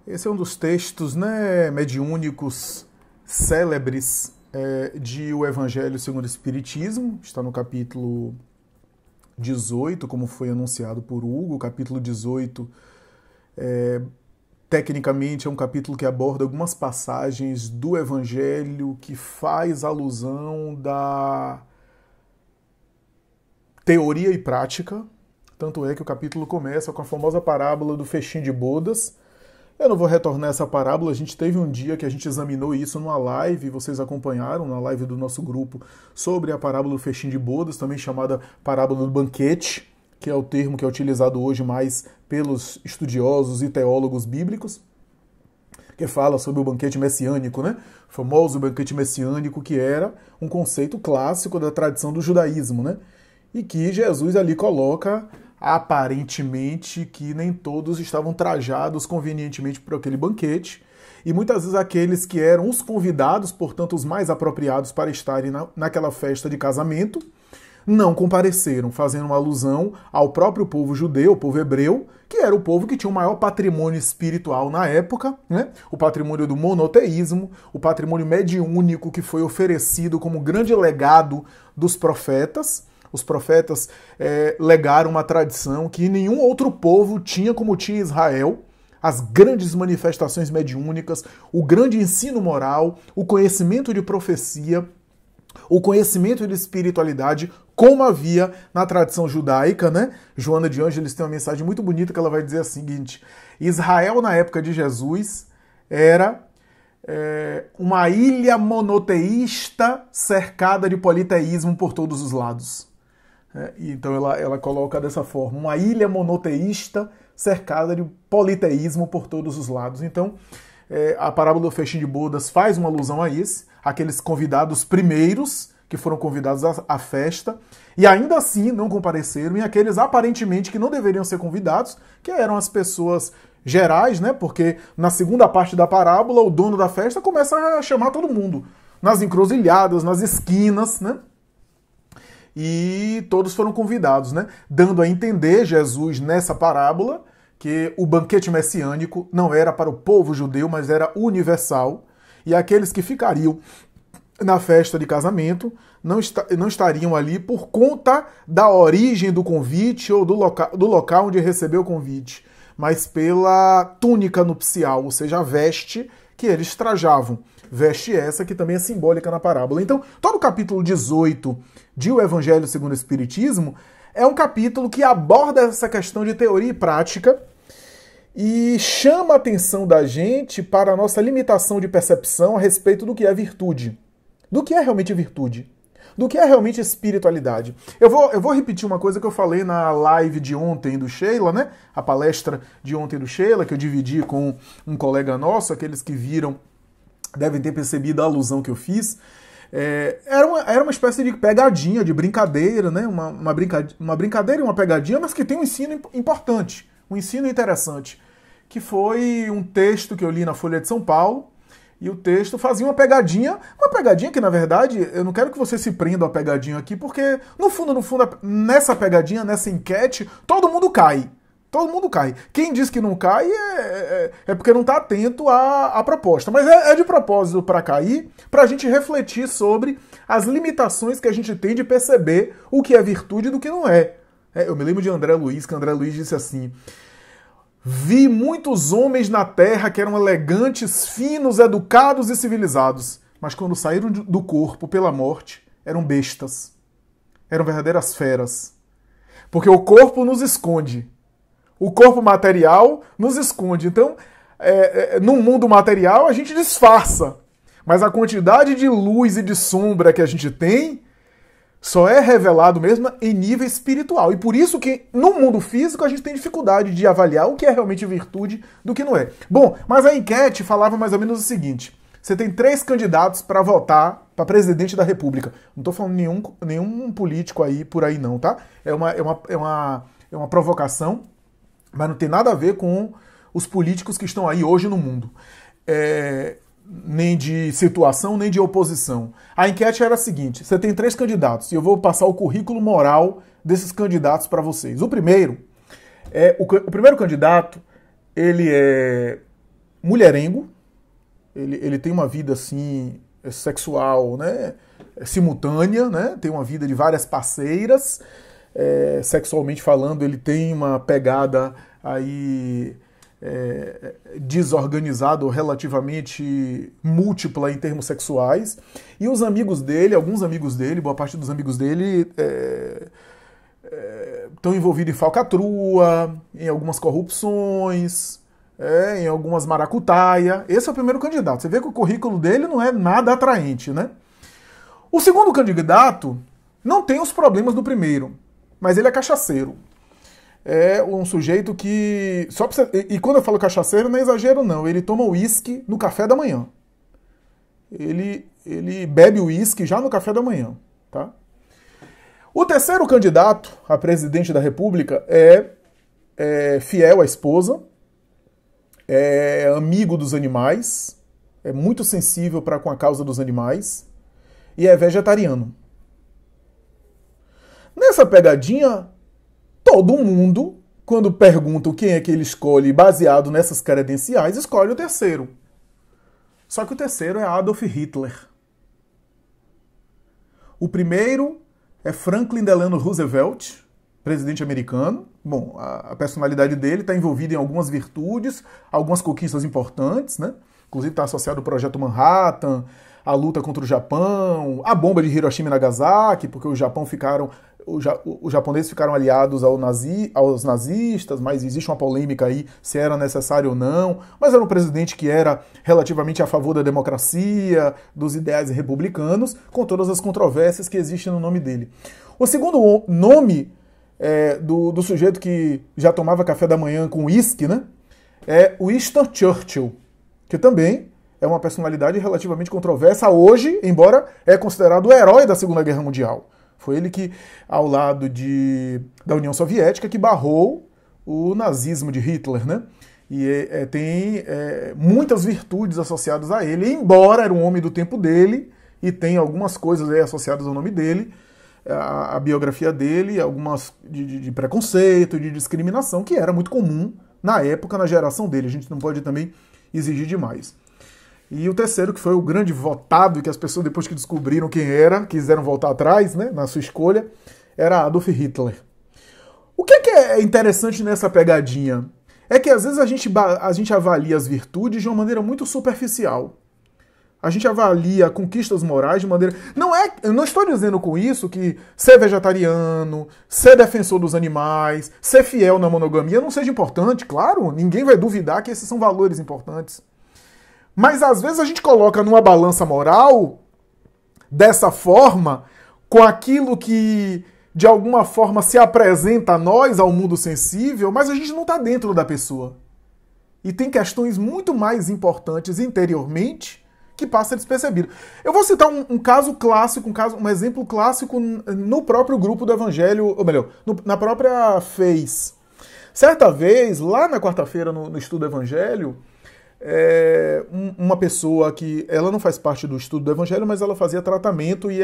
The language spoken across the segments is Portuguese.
Esse é um dos textos, né, mediúnicos célebres de O Evangelho segundo o Espiritismo. Está no capítulo 18, como foi anunciado por Hugo. O capítulo 18, tecnicamente, é um capítulo que aborda algumas passagens do Evangelho que faz alusão da teoria e prática. Tanto é que o capítulo começa com a famosa parábola do festim de bodas. Eu não vou retornar essa parábola, a gente teve um dia que a gente examinou isso numa live, vocês acompanharam, na live do nosso grupo, sobre a parábola do festim de bodas, também chamada parábola do banquete, que é o termo que é utilizado hoje mais pelos estudiosos e teólogos bíblicos, que fala sobre o banquete messiânico, né? O famoso banquete messiânico, que era um conceito clássico da tradição do judaísmo, né? E que Jesus ali coloca aparentemente que nem todos estavam trajados convenientemente para aquele banquete, e muitas vezes aqueles que eram os convidados, portanto os mais apropriados para estarem naquela festa de casamento, não compareceram, fazendo uma alusão ao próprio povo judeu, o povo hebreu, que era o povo que tinha o maior patrimônio espiritual na época, né? O patrimônio do monoteísmo, o patrimônio mediúnico que foi oferecido como grande legado dos profetas. Os profetas legaram uma tradição que nenhum outro povo tinha como tinha Israel, as grandes manifestações mediúnicas, o grande ensino moral, o conhecimento de profecia, o conhecimento de espiritualidade, como havia na tradição judaica, né? Joana de Ângeles tem uma mensagem muito bonita que ela vai dizer o seguinte: Israel na época de Jesus era uma ilha monoteísta cercada de politeísmo por todos os lados. Então ela coloca dessa forma, uma ilha monoteísta cercada de politeísmo por todos os lados. Então a parábola do festim de bodas faz uma alusão a isso, aqueles convidados primeiros que foram convidados à festa e ainda assim não compareceram, e aqueles aparentemente que não deveriam ser convidados, que eram as pessoas gerais, né? Porque na segunda parte da parábola o dono da festa começa a chamar todo mundo, nas encruzilhadas, nas esquinas, né? E todos foram convidados, né? Dando a entender Jesus nessa parábola que o banquete messiânico não era para o povo judeu, mas era universal, e aqueles que ficariam na festa de casamento não estariam ali por conta da origem do convite ou do local onde recebeu o convite, mas pela túnica nupcial, ou seja, a veste que eles trajavam. Veste essa que também é simbólica na parábola. Então, todo o capítulo 18 de O Evangelho segundo o Espiritismo é um capítulo que aborda essa questão de teoria e prática e chama a atenção da gente para a nossa limitação de percepção a respeito do que é virtude. Do que é realmente virtude. Do que é realmente espiritualidade. Eu vou repetir uma coisa que eu falei na live de ontem do Sheila, né? A palestra de ontem do Sheila, que eu dividi com um colega nosso, aqueles que viram devem ter percebido a alusão que eu fiz. Era uma espécie de pegadinha, de brincadeira, né? Uma brincadeira e uma pegadinha, mas que tem um ensino importante, um ensino interessante, que foi um texto que eu li na Folha de São Paulo, e o texto fazia uma pegadinha que, na verdade, eu não quero que você se prenda a pegadinha aqui, porque, no fundo, nessa pegadinha, nessa enquete, todo mundo cai. Todo mundo cai. Quem diz que não cai é porque não está atento à proposta. Mas é de propósito para cair, para a gente refletir sobre as limitações que a gente tem de perceber o que é virtude e do que não é. Eu me lembro de André Luiz, que André Luiz disse assim: vi muitos homens na terra que eram elegantes, finos, educados e civilizados, mas quando saíram do corpo pela morte, eram bestas. Eram verdadeiras feras. Porque o corpo nos esconde. O corpo material nos esconde. Então, no mundo material, a gente disfarça. Mas a quantidade de luz e de sombra que a gente tem só é revelado mesmo em nível espiritual. E por isso que, no mundo físico, a gente tem dificuldade de avaliar o que é realmente virtude do que não é. Bom, mas a enquete falava mais ou menos o seguinte: você tem 3 candidatos para votar para presidente da República. Não estou falando nenhum político aí por aí não, tá? É uma provocação, mas não tem nada a ver com os políticos que estão aí hoje no mundo. Nem de situação, nem de oposição. A enquete era a seguinte: você tem 3 candidatos, e eu vou passar o currículo moral desses candidatos para vocês. O primeiro candidato, ele é mulherengo, ele tem uma vida assim sexual, né, simultânea, né, tem uma vida de várias parceiras, sexualmente falando, ele tem uma pegada aí desorganizada ou relativamente múltipla em termos sexuais, e os amigos dele, alguns amigos dele, boa parte dos amigos dele estão envolvidos em falcatrua, em algumas corrupções, em algumas maracutaia. Esse é o primeiro candidato. Você vê que o currículo dele não é nada atraente, né? O segundo candidato não tem os problemas do primeiro, mas ele é cachaceiro. É um sujeito que... E quando eu falo cachaceiro, não é exagero não. Ele toma uísque no café da manhã. Ele bebe uísque já no café da manhã, tá? O terceiro candidato a presidente da República é fiel à esposa, é amigo dos animais, é muito sensível com a causa dos animais e é vegetariano. Nessa pegadinha, todo mundo, quando perguntam quem é que ele escolhe baseado nessas credenciais, escolhe o terceiro. Só que o terceiro é Adolf Hitler. O primeiro é Franklin Delano Roosevelt, presidente americano. Bom, a personalidade dele está envolvida em algumas virtudes, algumas conquistas importantes, né? Inclusive está associado ao Projeto Manhattan, a luta contra o Japão, a bomba de Hiroshima e Nagasaki, porque os japoneses ficaram aliados aos nazistas, mas existe uma polêmica aí se era necessário ou não. Mas era um presidente que era relativamente a favor da democracia, dos ideais republicanos, com todas as controvérsias que existem no nome dele. O segundo nome do sujeito que já tomava café da manhã com uísque, né, é Winston Churchill, que também é uma personalidade relativamente controversa hoje, embora é considerado o herói da Segunda Guerra Mundial. Foi ele que, ao lado da União Soviética, que barrou o nazismo de Hitler, né? E tem muitas virtudes associadas a ele, embora era um homem do tempo dele, e tem algumas coisas aí associadas ao nome dele, a biografia dele, algumas de preconceito, de discriminação, que era muito comum na época, na geração dele. A gente não pode também exigir demais. E o terceiro, que foi o grande votado, que as pessoas, depois que descobriram quem era, quiseram voltar atrás, né, na sua escolha, era Adolf Hitler. O que é interessante nessa pegadinha? É que às vezes a gente avalia as virtudes de uma maneira muito superficial. A gente avalia conquistas morais de maneira... Eu não estou dizendo com isso que ser vegetariano, ser defensor dos animais, ser fiel na monogamia não seja importante. Claro, ninguém vai duvidar que esses são valores importantes. Mas às vezes a gente coloca numa balança moral dessa forma, com aquilo que de alguma forma se apresenta a nós, ao mundo sensível, mas a gente não está dentro da pessoa. E tem questões muito mais importantes interiormente que passa despercebido. Eu vou citar um caso clássico, um exemplo clássico no próprio grupo do Evangelho, ou melhor, na própria FEIS. Certa vez, lá na quarta-feira, no estudo do Evangelho, uma pessoa que ela não faz parte do estudo do Evangelho, mas ela fazia tratamento, e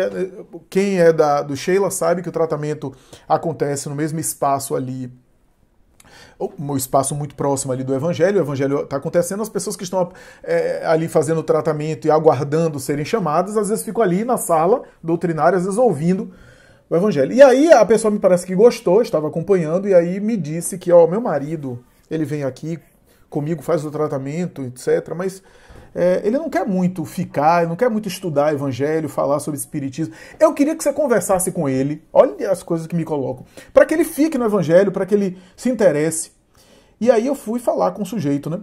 quem é do Sheila sabe que o tratamento acontece no mesmo espaço ali, um espaço muito próximo ali do Evangelho. O Evangelho está acontecendo, as pessoas que estão ali fazendo o tratamento e aguardando serem chamadas, às vezes ficam ali na sala doutrinária, às vezes ouvindo o Evangelho. E aí a pessoa me parece que gostou, estava acompanhando, e aí me disse que, meu marido, ele vem aqui comigo, faz o tratamento, etc. Mas ele não quer muito ficar, ele não quer muito estudar Evangelho, falar sobre Espiritismo. Eu queria que você conversasse com ele, olha as coisas que me colocam, para que ele fique no Evangelho, para que ele se interesse. E aí eu fui falar com o sujeito, né?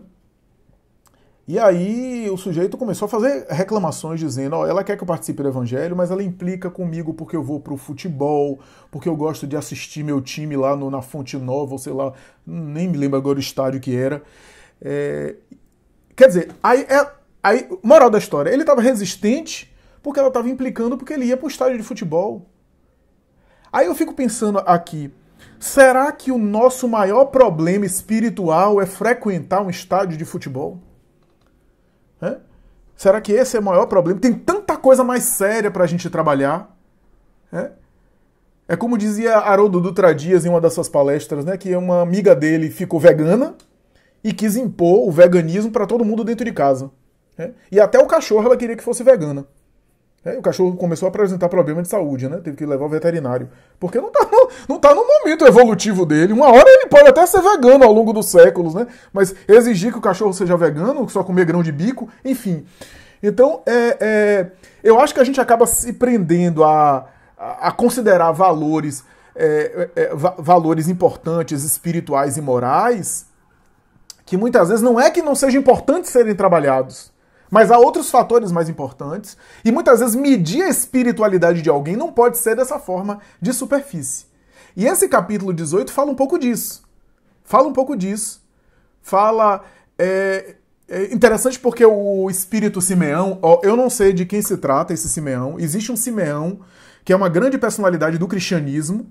E aí o sujeito começou a fazer reclamações, dizendo, ela quer que eu participe do Evangelho, mas ela implica comigo porque eu vou pro futebol, porque eu gosto de assistir meu time lá na Fonte Nova, ou sei lá, nem me lembro agora o estádio que era. Quer dizer, aí, moral da história, ele estava resistente porque ela estava implicando porque ele ia para o estádio de futebol. Aí eu fico pensando aqui, será que o nosso maior problema espiritual é frequentar um estádio de futebol? Será que esse é o maior problema? Tem tanta coisa mais séria para a gente trabalhar. É como dizia Haroldo Dutra Dias em uma das suas palestras, né, que uma amiga dele ficou vegana, e quis impor o veganismo para todo mundo dentro de casa. Né? E até o cachorro ela queria que fosse vegana. O cachorro começou a apresentar problema de saúde, né? Teve que levar ao veterinário. Porque não tá no momento evolutivo dele. Uma hora ele pode até ser vegano ao longo dos séculos, né? Mas exigir que o cachorro seja vegano, só comer grão de bico, enfim. Então, eu acho que a gente acaba se prendendo a considerar valores, valores importantes, espirituais e morais, que muitas vezes não é que não seja importante serem trabalhados, mas há outros fatores mais importantes, e muitas vezes medir a espiritualidade de alguém não pode ser dessa forma de superfície. E esse capítulo 18 fala um pouco disso. É interessante porque o espírito Simeão, eu não sei de quem se trata esse Simeão, existe um Simeão que é uma grande personalidade do cristianismo,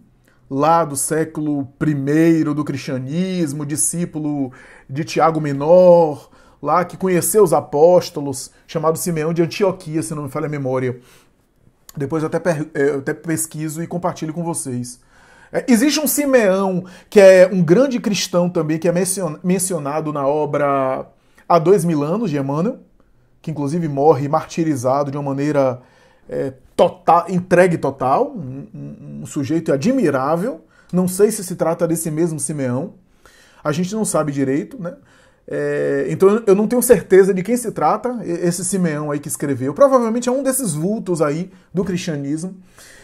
lá do século I do cristianismo, discípulo de Tiago Menor, lá que conheceu os apóstolos, chamado Simeão de Antioquia, se não me falha a memória. Depois eu até pesquiso e compartilho com vocês. Existe um Simeão que é um grande cristão também, que é mencionado na obra Há 2000 anos, de Emmanuel, que inclusive morre martirizado de uma maneira entregue total, um sujeito admirável. Não sei se trata desse mesmo Simeão. A gente não sabe direito, né? Então eu não tenho certeza de quem se trata, esse Simeão aí que escreveu. Provavelmente é um desses vultos aí do cristianismo.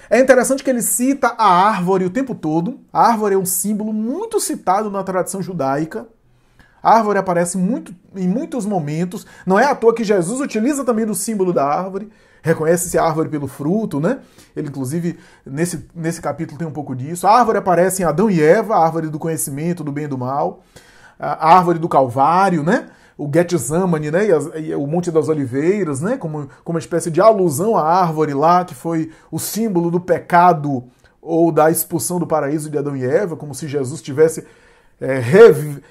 É interessante que ele cita a árvore o tempo todo. A árvore é um símbolo muito citado na tradição judaica. A árvore aparece em muitos momentos. Não é à toa que Jesus utiliza também do símbolo da árvore. Reconhece-se a árvore pelo fruto, né? Ele, inclusive, nesse capítulo tem um pouco disso. A árvore aparece em Adão e Eva, a árvore do conhecimento, do bem e do mal. A árvore do Calvário, né? O Getsemane, né? E o Monte das Oliveiras, né? Como uma espécie de alusão à árvore lá, que foi o símbolo do pecado ou da expulsão do paraíso de Adão e Eva, como se Jesus estivesse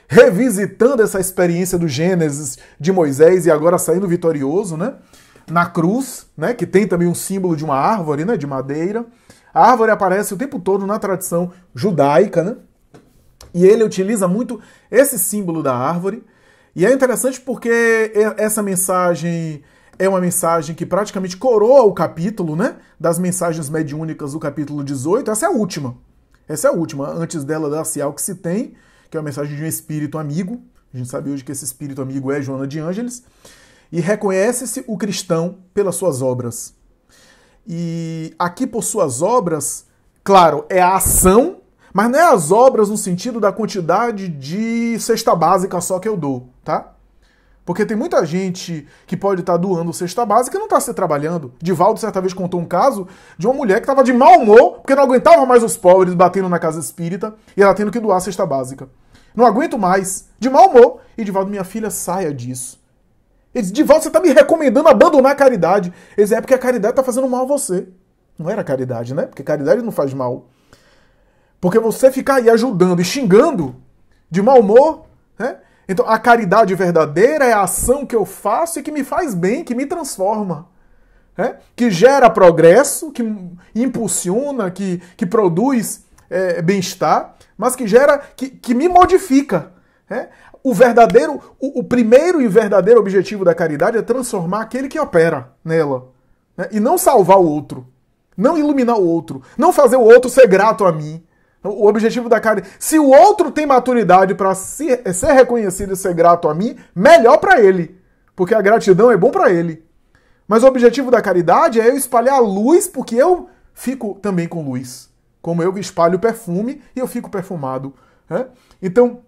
revisitando essa experiência do Gênesis de Moisés e agora saindo vitorioso, né? Na cruz, né? Que tem também um símbolo de uma árvore, né? De madeira. A árvore aparece o tempo todo na tradição judaica, né? E ele utiliza muito esse símbolo da árvore. E é interessante porque essa mensagem é uma mensagem que praticamente coroa o capítulo, né? Das mensagens mediúnicas do capítulo 18. Essa é a última. Antes dela dá-se algo que se tem, que é uma mensagem de um espírito amigo. A gente sabe hoje que esse espírito amigo é Joana de Ângeles. E reconhece-se o cristão pelas suas obras. E aqui por suas obras, claro, é a ação, mas não é as obras no sentido da quantidade de cesta básica só que eu dou, tá? Porque tem muita gente que pode estar doando cesta básica e não está se trabalhando. Divaldo certa vez contou um caso de uma mulher que estava de mau humor porque não aguentava mais os pobres batendo na casa espírita e ela tendo que doar cesta básica. Não aguento mais, de mau humor. E Divaldo, minha filha, saia disso. Ele disse, Divaldo, você está me recomendando abandonar a caridade. Ele disse, porque a caridade está fazendo mal a você. Não era caridade, né? Porque caridade não faz mal. Porque você ficar aí ajudando e xingando de mau humor, né? Então a caridade verdadeira é a ação que eu faço e que me faz bem, que me transforma. Né? Que gera progresso, que impulsiona, que produz bem-estar, mas que gera, que me modifica. Né? O primeiro e verdadeiro objetivo da caridade é transformar aquele que opera nela. Né? E não salvar o outro. Não iluminar o outro. Não fazer o outro ser grato a mim. O objetivo da caridade... Se o outro tem maturidade para ser reconhecido e ser grato a mim, melhor para ele. Porque a gratidão é bom para ele. Mas o objetivo da caridade é eu espalhar a luz, porque eu fico também com luz. Como eu espalho perfume e eu fico perfumado. Né? Então,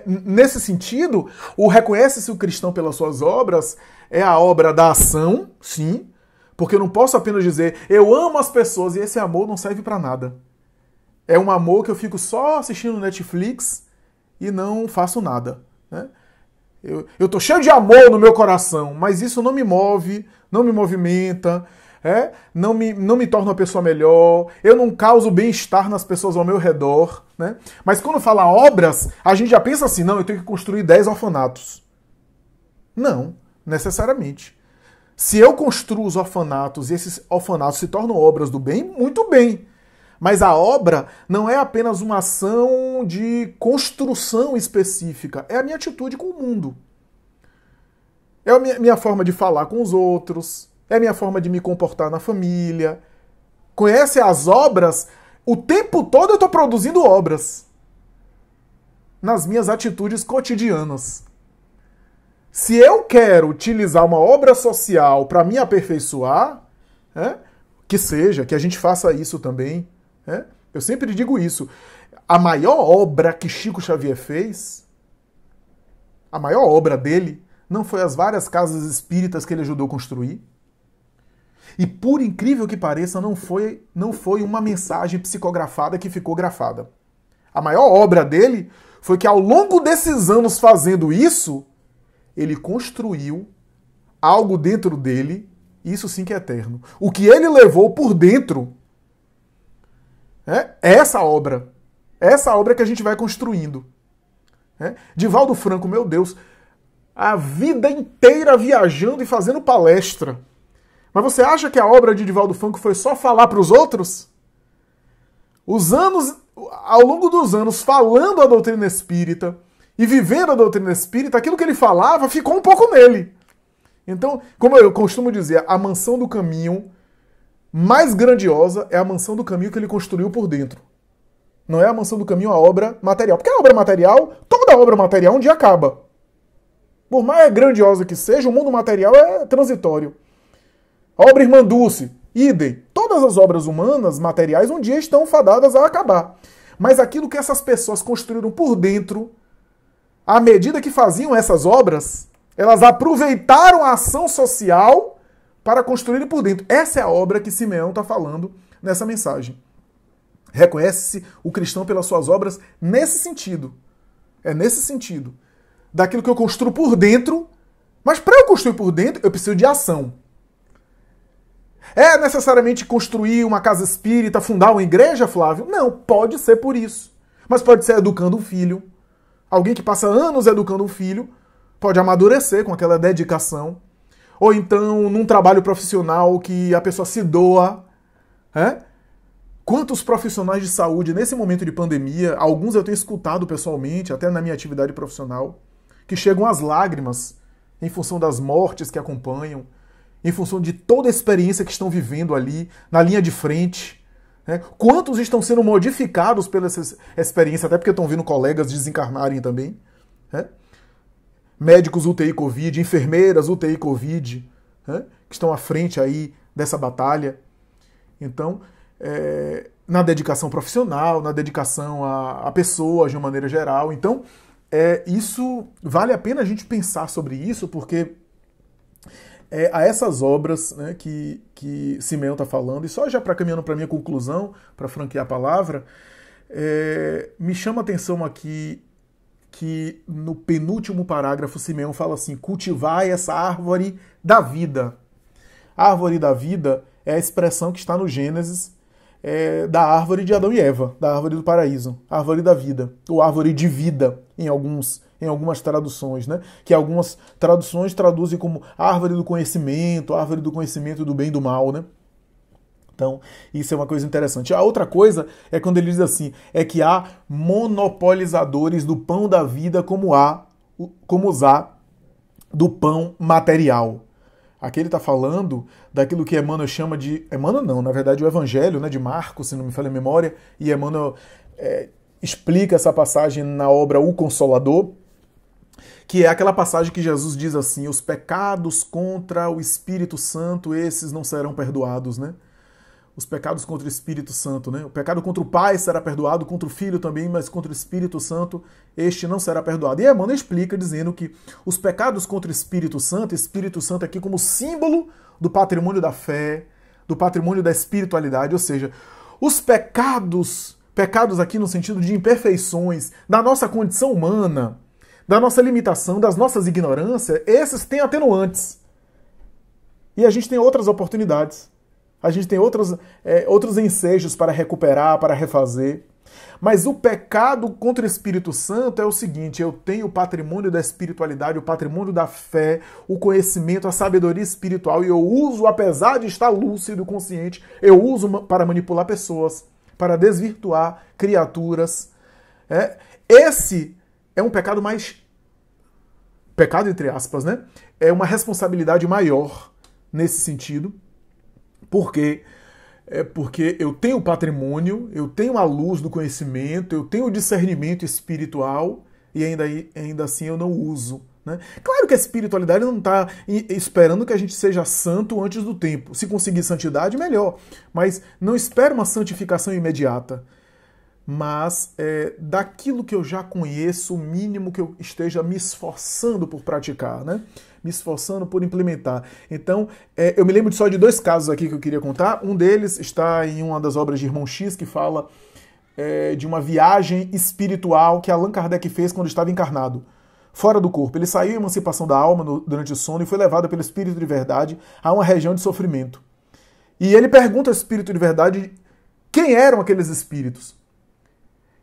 nesse sentido, o reconhece-se o cristão pelas suas obras é a obra da ação, sim. Porque eu não posso apenas dizer, eu amo as pessoas e esse amor não serve para nada. É um amor que eu fico só assistindo Netflix e não faço nada. Né? Eu tô cheio de amor no meu coração, mas isso não me move, não me movimenta, não me torna uma pessoa melhor, eu não causo bem-estar nas pessoas ao meu redor. Né? Mas quando fala obras, a gente já pensa assim, não, eu tenho que construir 10 orfanatos. Não, necessariamente. Se eu construo os orfanatos e esses orfanatos se tornam obras do bem, muito bem. Mas a obra não é apenas uma ação de construção específica, é a minha atitude com o mundo. É a minha forma de falar com os outros, é a minha forma de me comportar na família. Conhece as obras? O tempo todo eu estou produzindo obras nas minhas atitudes cotidianas. Se eu quero utilizar uma obra social para me aperfeiçoar, que a gente faça isso também. Eu sempre digo isso. A maior obra que Chico Xavier fez, a maior obra dele, não foi as várias casas espíritas que ele ajudou a construir. E por incrível que pareça, não foi uma mensagem psicografada que ficou grafada. A maior obra dele foi que ao longo desses anos fazendo isso, ele construiu algo dentro dele, isso sim que é eterno. O que ele levou por dentro é essa obra que a gente vai construindo. Divaldo Franco, meu Deus, a vida inteira viajando e fazendo palestra. Mas você acha que a obra de Divaldo Franco foi só falar para os outros? Ao longo dos anos, falando a doutrina espírita e vivendo a doutrina espírita, aquilo que ele falava ficou um pouco nele. Então, como eu costumo dizer, a mansão do caminho mais grandiosa é a mansão do caminho que ele construiu por dentro. Não é a mansão do caminho a obra material. Porque a obra material, toda obra material um dia acaba. Por mais grandiosa que seja, o mundo material é transitório. A obra Irmã Dulce, idem. Todas as obras humanas, materiais, um dia estão fadadas a acabar. Mas aquilo que essas pessoas construíram por dentro, à medida que faziam essas obras, elas aproveitaram a ação social para construírem por dentro. Essa é a obra que Simeão está falando nessa mensagem. Reconhece-se o cristão pelas suas obras nesse sentido. É nesse sentido. Daquilo que eu construo por dentro, mas para eu construir por dentro, eu preciso de ação. É necessariamente construir uma casa espírita, fundar uma igreja, Flávio? Não, pode ser por isso. Mas pode ser educando um filho. Alguém que passa anos educando um filho pode amadurecer com aquela dedicação. Ou então num trabalho profissional que a pessoa se doa. Quantos profissionais de saúde nesse momento de pandemia, alguns eu tenho escutado pessoalmente, até na minha atividade profissional, que chegam às lágrimas em função das mortes que acompanham, em função de toda a experiência que estão vivendo ali, na linha de frente. Quantos estão sendo modificados pela essa experiência, até porque estão vendo colegas desencarnarem também. Médicos UTI Covid, enfermeiras UTI Covid, que estão à frente aí dessa batalha. Então, na dedicação profissional, na dedicação a pessoas de uma maneira geral. Então, isso vale a pena a gente pensar sobre isso, porque a essas obras, que Simeão está falando, e só já para caminhando para a minha conclusão, para franquear a palavra, me chama a atenção aqui que no penúltimo parágrafo Simeão fala assim: cultivai essa árvore da vida. A árvore da vida é a expressão que está no Gênesis da árvore de Adão e Eva, da árvore do paraíso, árvore da vida, ou árvore de vida em algumas traduções, que algumas traduções traduzem como árvore do conhecimento do bem e do mal, Então, isso é uma coisa interessante. A outra coisa é quando ele diz assim, é que há monopolizadores do pão da vida como os há do pão material. Aqui ele está falando daquilo que Emmanuel chama de... Emmanuel não, na verdade o Evangelho, de Marcos, se não me falha a memória, e Emmanuel explica essa passagem na obra O Consolador, que é aquela passagem que Jesus diz assim: os pecados contra o Espírito Santo, esses não serão perdoados, Os pecados contra o Espírito Santo, O pecado contra o Pai será perdoado, contra o Filho também, mas contra o Espírito Santo, este não será perdoado. E Emmanuel explica dizendo que os pecados contra o Espírito Santo aqui como símbolo do patrimônio da fé, do patrimônio da espiritualidade, ou seja, os pecados aqui no sentido de imperfeições, da nossa condição humana, da nossa limitação, das nossas ignorâncias, esses têm atenuantes. E a gente tem outras oportunidades. A gente tem outros ensejos para recuperar, para refazer. Mas o pecado contra o Espírito Santo é o seguinte: eu tenho o patrimônio da espiritualidade, o patrimônio da fé, o conhecimento, a sabedoria espiritual, e eu uso, apesar de estar lúcido, consciente, eu uso para manipular pessoas, para desvirtuar criaturas. Esse é um pecado mais... Pecado entre aspas, né? É uma responsabilidade maior nesse sentido, porque eu tenho patrimônio, eu tenho a luz do conhecimento, eu tenho o discernimento espiritual e ainda assim eu não uso. Né? Claro que a espiritualidade não está esperando que a gente seja santo antes do tempo. Se conseguir santidade, melhor. Mas não espera uma santificação imediata. Mas daquilo que eu já conheço, o mínimo que eu esteja me esforçando por praticar, né? Me esforçando por implementar. Então, eu me lembro só de 2 casos aqui que eu queria contar. Um deles está em uma das obras de Irmão X, que fala de uma viagem espiritual que Allan Kardec fez quando estava encarnado, fora do corpo. Ele saiu em emancipação da alma durante o sono e foi levado pelo Espírito de Verdade a uma região de sofrimento. E ele pergunta ao Espírito de Verdade quem eram aqueles espíritos.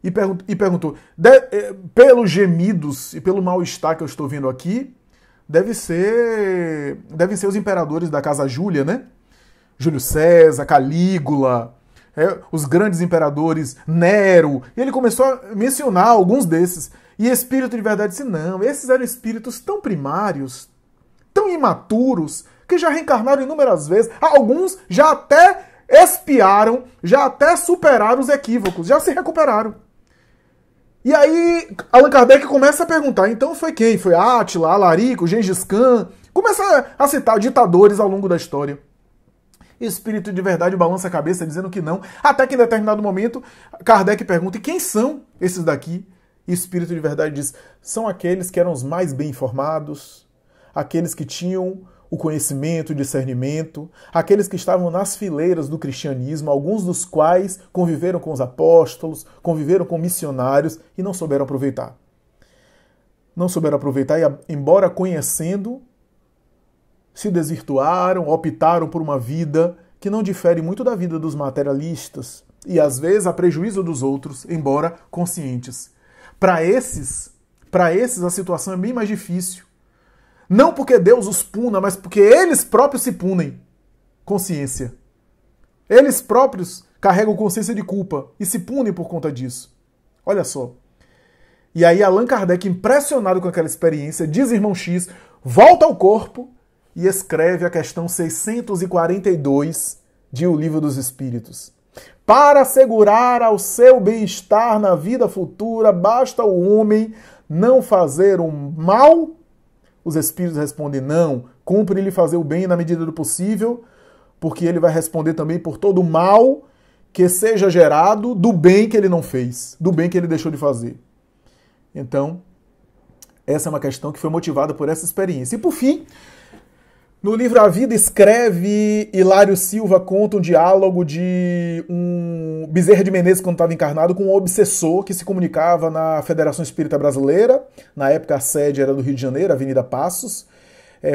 E perguntou, pelos gemidos e pelo mal-estar que eu estou vendo aqui, devem ser os imperadores da Casa Júlia, né? Júlio César, Calígula, os grandes imperadores, Nero. E ele começou a mencionar alguns desses. E Espírito de Verdade disse, não, esses eram espíritos tão primários, tão imaturos, que já reencarnaram inúmeras vezes. Alguns já até expiaram, já até superaram os equívocos, já se recuperaram. E aí Allan Kardec começa a perguntar, então foi quem? Foi Átila, Alarico, Gengis Khan? Começa a citar ditadores ao longo da história. Espírito de Verdade balança a cabeça dizendo que não, até que em determinado momento Kardec pergunta, e quem são esses daqui? E Espírito de Verdade diz, são aqueles que eram os mais bem informados, aqueles que tinham o conhecimento, o discernimento, aqueles que estavam nas fileiras do cristianismo, alguns dos quais conviveram com os apóstolos, conviveram com missionários e não souberam aproveitar. Não souberam aproveitar e, embora conhecendo, se desvirtuaram, optaram por uma vida que não difere muito da vida dos materialistas e, às vezes, a prejuízo dos outros, embora conscientes. Para esses a situação é bem mais difícil. Não porque Deus os puna, mas porque eles próprios se punem. Consciência. Eles próprios carregam consciência de culpa e se punem por conta disso. Olha só. E aí Allan Kardec, impressionado com aquela experiência, diz Irmão X, volta ao corpo e escreve a questão 642 de O Livro dos Espíritos. Para assegurar ao seu bem-estar na vida futura, basta o homem não fazer o mal. Os espíritos respondem, não, cumpre-lhe fazer o bem na medida do possível, porque ele vai responder também por todo o mal que seja gerado do bem que ele não fez, do bem que ele deixou de fazer. Então, essa é uma questão que foi motivada por essa experiência. E por fim, no livro A Vida escreve Hilário Silva, conta um diálogo de um Bezerra de Menezes, quando estava encarnado, com um obsessor que se comunicava na Federação Espírita Brasileira, na época a sede era do Rio de Janeiro, Avenida Passos,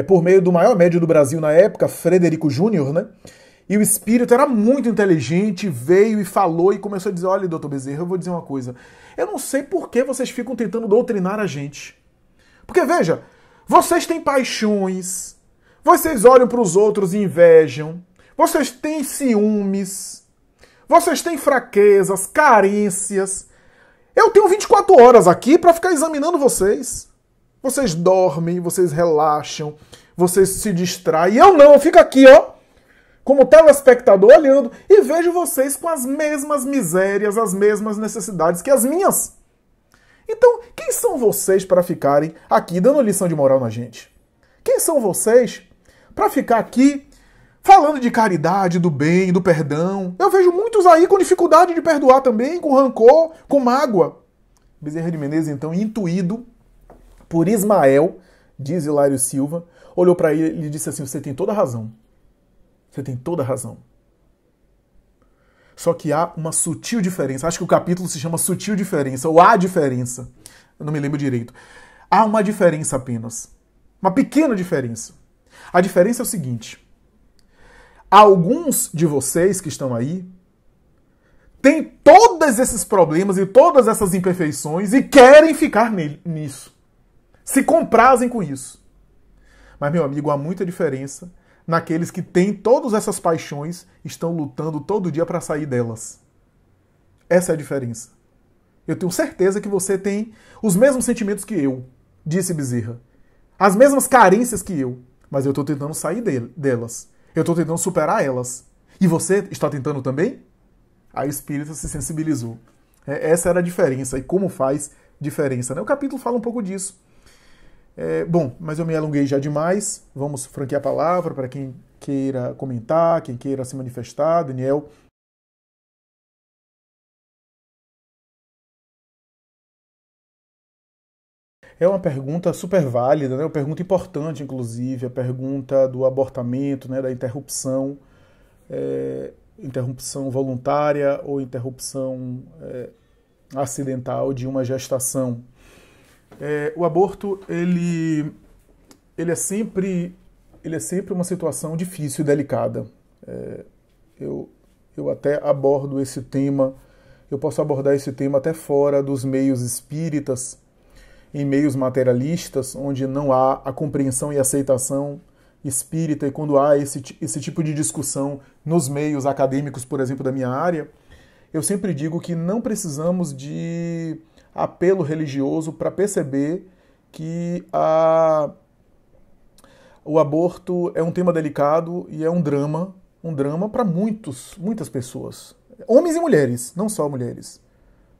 por meio do maior médium do Brasil na época, Frederico Júnior, né? E o espírito era muito inteligente, veio e falou e começou a dizer, olha, doutor Bezerra, eu vou dizer uma coisa, eu não sei por que vocês ficam tentando doutrinar a gente. Porque, veja, vocês têm paixões, vocês olham para os outros e invejam. Vocês têm ciúmes. Vocês têm fraquezas, carências. Eu tenho 24 horas aqui para ficar examinando vocês. Vocês dormem, vocês relaxam, vocês se distraem. Eu não, eu fico aqui, ó, como telespectador olhando e vejo vocês com as mesmas misérias, as mesmas necessidades que as minhas. Então, quem são vocês para ficarem aqui dando lição de moral na gente? Quem são vocês para ficar aqui falando de caridade, do bem, do perdão? Eu vejo muitos aí com dificuldade de perdoar também, com rancor, com mágoa. Bezerra de Menezes, então, intuído por Ismael, diz Hilário Silva, olhou para ele e disse assim, você tem toda a razão. Você tem toda a razão. Só que há uma sutil diferença. Acho que o capítulo se chama Sutil Diferença, ou Há Diferença. Eu não me lembro direito. Há uma diferença apenas. Uma pequena diferença. A diferença é o seguinte. Alguns de vocês que estão aí têm todos esses problemas e todas essas imperfeições e querem ficar nisso. Se comprazem com isso. Mas, meu amigo, há muita diferença naqueles que têm todas essas paixões e estão lutando todo dia para sair delas. Essa é a diferença. Eu tenho certeza que você tem os mesmos sentimentos que eu, disse Bezerra. As mesmas carências que eu. Mas eu estou tentando sair delas. Eu estou tentando superar elas. E você está tentando também? Aí o espírito se sensibilizou. Essa era a diferença. E como faz diferença, né? O capítulo fala um pouco disso. Bom, mas eu me alonguei já demais. Vamos franquear a palavra para quem queira comentar, quem queira se manifestar. Daniel. É uma pergunta super válida, né? Uma pergunta importante, inclusive, a pergunta do abortamento, né? Da interrupção, interrupção voluntária ou interrupção acidental de uma gestação. O aborto, ele é sempre uma situação difícil e delicada. Eu até abordo esse tema, eu posso abordar esse tema até fora dos meios espíritas, em meios materialistas, onde não há a compreensão e aceitação espírita, e quando há esse tipo de discussão nos meios acadêmicos, por exemplo, da minha área, eu sempre digo que não precisamos de apelo religioso para perceber que o aborto é um tema delicado e é um drama para muitas pessoas. Homens e mulheres, não só mulheres.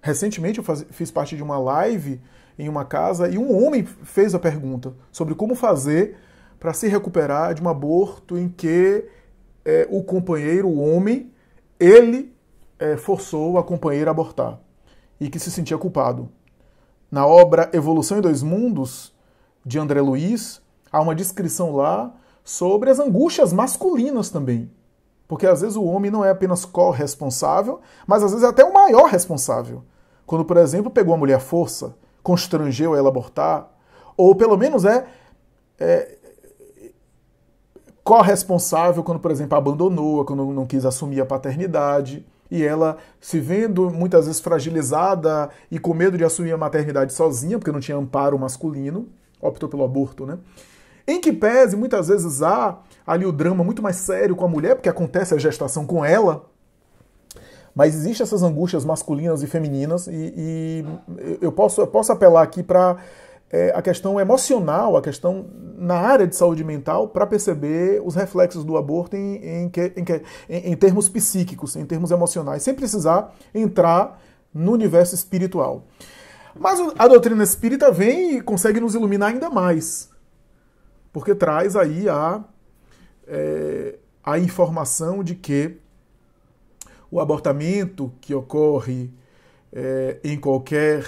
Recentemente eu fiz parte de uma live em uma casa e um homem fez a pergunta sobre como fazer para se recuperar de um aborto em que o companheiro, o homem, ele forçou a companheira a abortar e que se sentia culpado. Na obra Evolução em Dois Mundos, de André Luiz, há uma descrição lá sobre as angústias masculinas também. Porque às vezes o homem não é apenas corresponsável, mas às vezes é até o maior responsável. Quando, por exemplo, pegou a mulher à força, constrangeu ela a abortar, ou pelo menos corresponsável quando, por exemplo, abandonou, quando não quis assumir a paternidade, e ela se vendo muitas vezes fragilizada e com medo de assumir a maternidade sozinha, porque não tinha amparo masculino, optou pelo aborto, né? Em que pese, muitas vezes há ali o drama muito mais sério com a mulher, porque acontece a gestação com ela, mas existem essas angústias masculinas e femininas, e eu posso apelar aqui para a questão emocional, a questão na área de saúde mental, para perceber os reflexos do aborto em termos psíquicos, em termos emocionais, sem precisar entrar no universo espiritual. Mas a doutrina espírita vem e consegue nos iluminar ainda mais, porque traz aí a informação de que o abortamento que ocorre em qualquer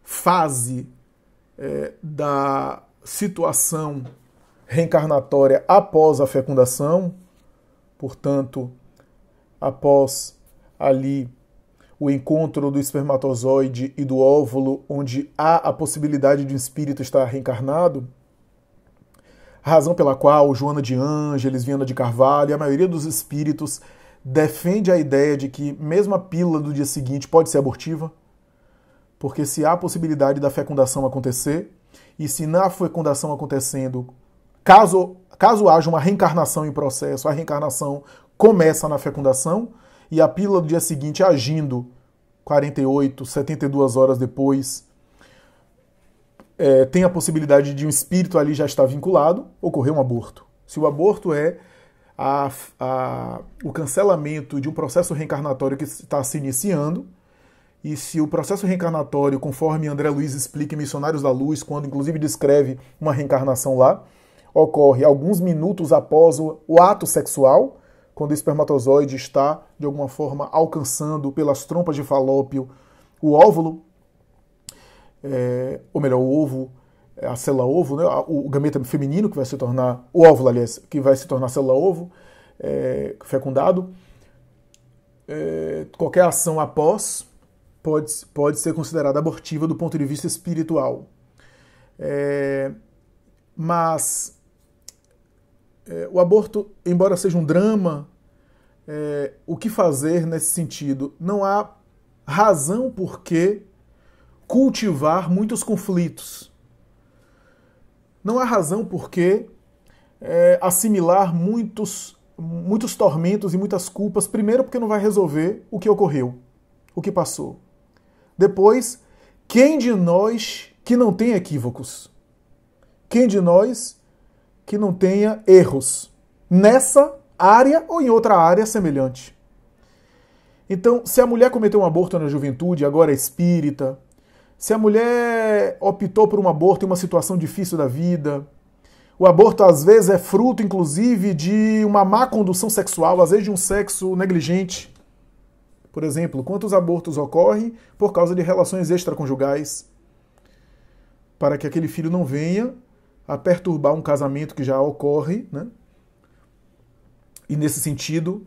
fase da situação reencarnatória após a fecundação, portanto, após ali o encontro do espermatozoide e do óvulo, onde há a possibilidade de um espírito estar reencarnado, razão pela qual Joana de Ângeles, Viana de Carvalho e a maioria dos espíritos defende a ideia de que mesmo a pílula do dia seguinte pode ser abortiva, porque se há a possibilidade da fecundação acontecer, e se na fecundação acontecendo, caso haja uma reencarnação em processo, a reencarnação começa na fecundação, e a pílula do dia seguinte agindo 48, 72 horas depois, tem a possibilidade de um espírito ali já estar vinculado, ocorrer um aborto. Se o aborto é o cancelamento de um processo reencarnatório que está se iniciando, e se o processo reencarnatório, conforme André Luiz explica em Missionários da Luz, quando inclusive descreve uma reencarnação lá, ocorre alguns minutos após o ato sexual, quando o espermatozoide está, de alguma forma, alcançando pelas trompas de Falópio o óvulo, ou melhor, o ovo, a célula ovo, né, o gameta feminino, que vai se tornar, o óvulo, aliás, que vai se tornar célula ovo, fecundado. Qualquer ação após pode ser considerada abortiva do ponto de vista espiritual. Mas o aborto, embora seja um drama, o que fazer nesse sentido? Não há razão por que cultivar muitos conflitos. Não há razão por que assimilar muitos tormentos e muitas culpas, primeiro porque não vai resolver o que ocorreu. o que passou. Depois, quem de nós que não tem equívocos? Quem de nós que não tenha erros nessa área ou em outra área semelhante? Então, se a mulher cometeu um aborto na juventude, agora é espírita, se a mulher optou por um aborto em uma situação difícil da vida, o aborto às vezes é fruto, inclusive, de uma má condução sexual, às vezes de um sexo negligente. Por exemplo, quantos abortos ocorrem por causa de relações extraconjugais? Para que aquele filho não venha a perturbar um casamento que já ocorre, né? E nesse sentido,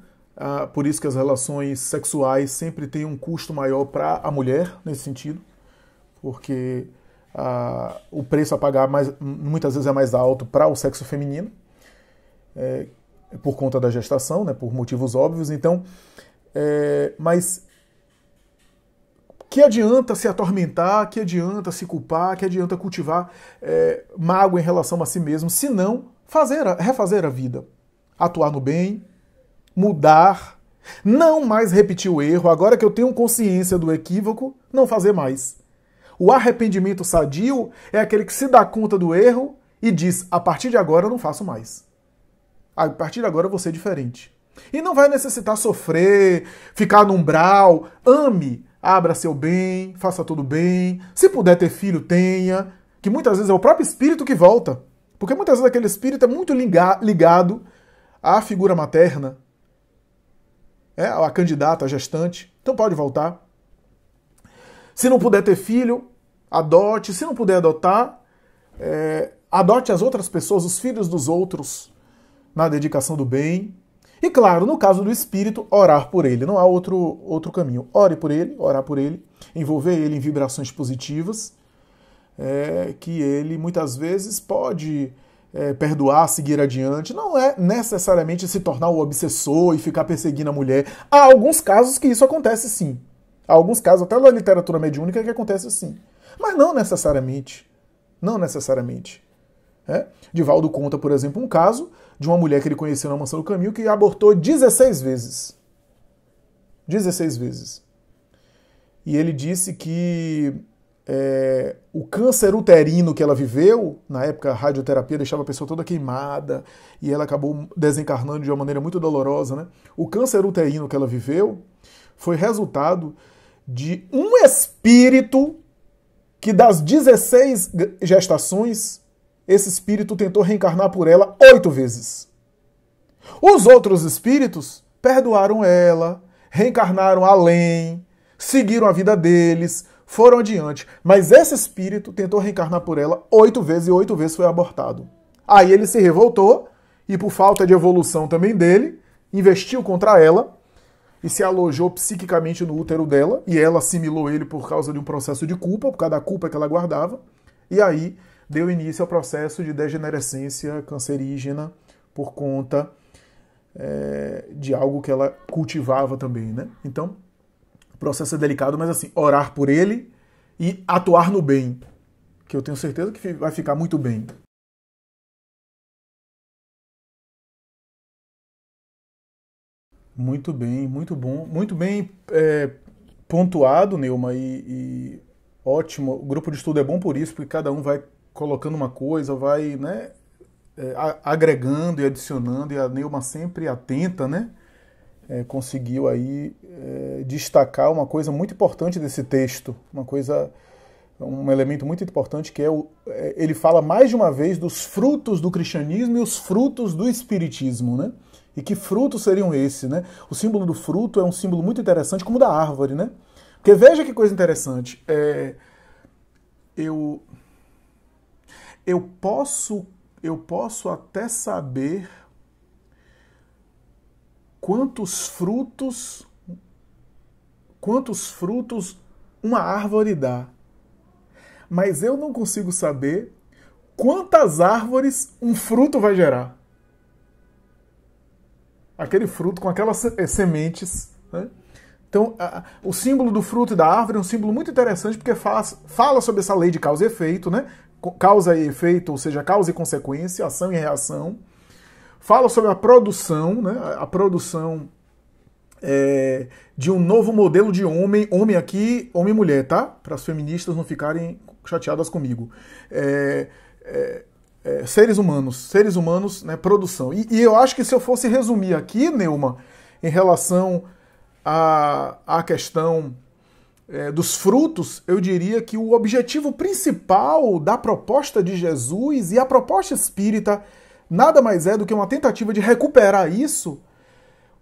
por isso que as relações sexuais sempre têm um custo maior para a mulher, nesse sentido, porque o preço a pagar muitas vezes é mais alto para o sexo feminino, por conta da gestação, né, por motivos óbvios. Então, mas que adianta se atormentar, que adianta se culpar, que adianta cultivar mágoa em relação a si mesmo, se não refazer a vida, atuar no bem, mudar, não mais repetir o erro. Agora que eu tenho consciência do equívoco, não fazer mais. O arrependimento sadio é aquele que se dá conta do erro e diz, a partir de agora eu não faço mais. A partir de agora eu vou ser diferente. E não vai necessitar sofrer, ficar no umbral. Ame, abra seu bem, faça tudo bem. Se puder ter filho, tenha. Que muitas vezes é o próprio espírito que volta. Porque muitas vezes aquele espírito é muito ligado à figura materna, a candidata, a gestante. Então pode voltar. Se não puder ter filho, adote. Se não puder adotar, adote as outras pessoas, os filhos dos outros, na dedicação do bem. E claro, no caso do espírito, orar por ele. Não há outro caminho. Ore por ele, orar por ele, envolver ele em vibrações positivas, que ele muitas vezes pode perdoar, seguir adiante. Não é necessariamente se tornar o obsessor e ficar perseguindo a mulher. Há alguns casos que isso acontece sim. Há alguns casos, até na literatura mediúnica, que acontece assim. Mas não necessariamente. Não necessariamente. Divaldo conta, por exemplo, um caso de uma mulher que ele conheceu na Mansão do Caminho que abortou 16 vezes. 16 vezes. E ele disse que o câncer uterino que ela viveu, na época a radioterapia deixava a pessoa toda queimada, e ela acabou desencarnando de uma maneira muito dolorosa, né? O câncer uterino que ela viveu foi resultado de um espírito que das 16 gestações, esse espírito tentou reencarnar por ela 8 vezes. Os outros espíritos perdoaram ela, reencarnaram além, seguiram a vida deles, foram adiante. Mas esse espírito tentou reencarnar por ela 8 vezes e 8 vezes foi abortado. Aí ele se revoltou e, por falta de evolução também dele, investiu contra ela e se alojou psiquicamente no útero dela, e ela assimilou ele por causa de um processo de culpa, por causa da culpa que ela guardava, e aí deu início ao processo de degenerescência cancerígena por conta de algo que ela cultivava também, né? Então, o processo é delicado, mas assim, orar por ele e atuar no bem, que eu tenho certeza que vai ficar muito bem. Muito bem, muito bom. Muito bem pontuado, Neuma, e ótimo. O grupo de estudo é bom por isso, porque cada um vai colocando uma coisa, vai, né, agregando e adicionando, e a Neuma sempre atenta, né? Conseguiu aí destacar uma coisa muito importante desse texto, um elemento muito importante que ele fala mais de uma vez dos frutos do cristianismo e os frutos do espiritismo, né? E que frutos seriam esses, né? O símbolo do fruto é um símbolo muito interessante, como o da árvore, né? Porque veja que coisa interessante. Eu posso até saber quantos frutos uma árvore dá. Mas eu não consigo saber quantas árvores um fruto vai gerar. Aquele fruto com aquelas sementes, né? Então, o símbolo do fruto e da árvore é um símbolo muito interessante porque fala sobre essa lei de causa e efeito, né? Causa e efeito, ou seja, causa e consequência, ação e reação. Fala sobre a produção, né? A produção de um novo modelo de homem aqui, homem e mulher, tá? Para as feministas não ficarem chateadas comigo. Seres humanos, né, produção. E eu acho que se eu fosse resumir aqui, Neuma, em relação à questão dos frutos, eu diria que o objetivo principal da proposta de Jesus e a proposta espírita nada mais é do que uma tentativa de recuperar isso.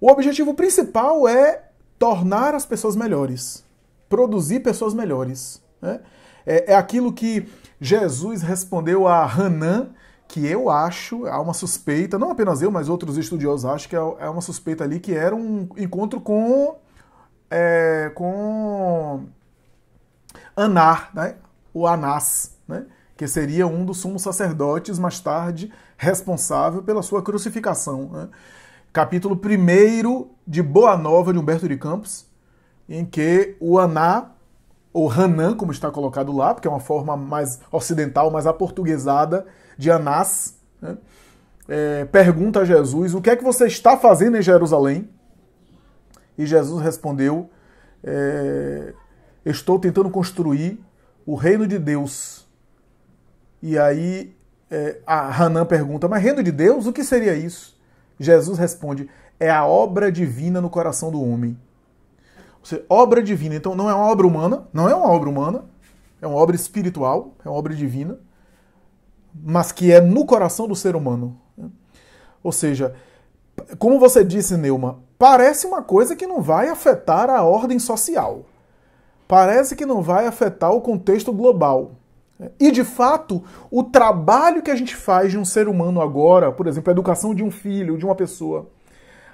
O objetivo principal é tornar as pessoas melhores, produzir pessoas melhores, né? É aquilo que Jesus respondeu a Hanan, que eu acho, há uma suspeita, não apenas eu, mas outros estudiosos acham que é uma suspeita ali, que era um encontro com Anar, né? O Anás, né? Que seria um dos sumos sacerdotes, mais tarde responsável pela sua crucificação, né? Capítulo 1 de Boa Nova, de Humberto de Campos, em que o Aná, ou Hanan, como está colocado lá, porque é uma forma mais ocidental, mais aportuguesada de Anás, né? Pergunta a Jesus: o que é que você está fazendo em Jerusalém? E Jesus respondeu: estou tentando construir o reino de Deus. E aí a Hanan pergunta: mas reino de Deus? O que seria isso? Jesus responde: é a obra divina no coração do homem. Ou seja, obra divina. Então não é uma obra humana, é uma obra espiritual, é uma obra divina, mas que é no coração do ser humano. Ou seja, como você disse, Neuma, parece uma coisa que não vai afetar a ordem social. Parece que não vai afetar o contexto global. E, de fato, o trabalho que a gente faz de um ser humano agora, por exemplo, a educação de um filho, de uma pessoa,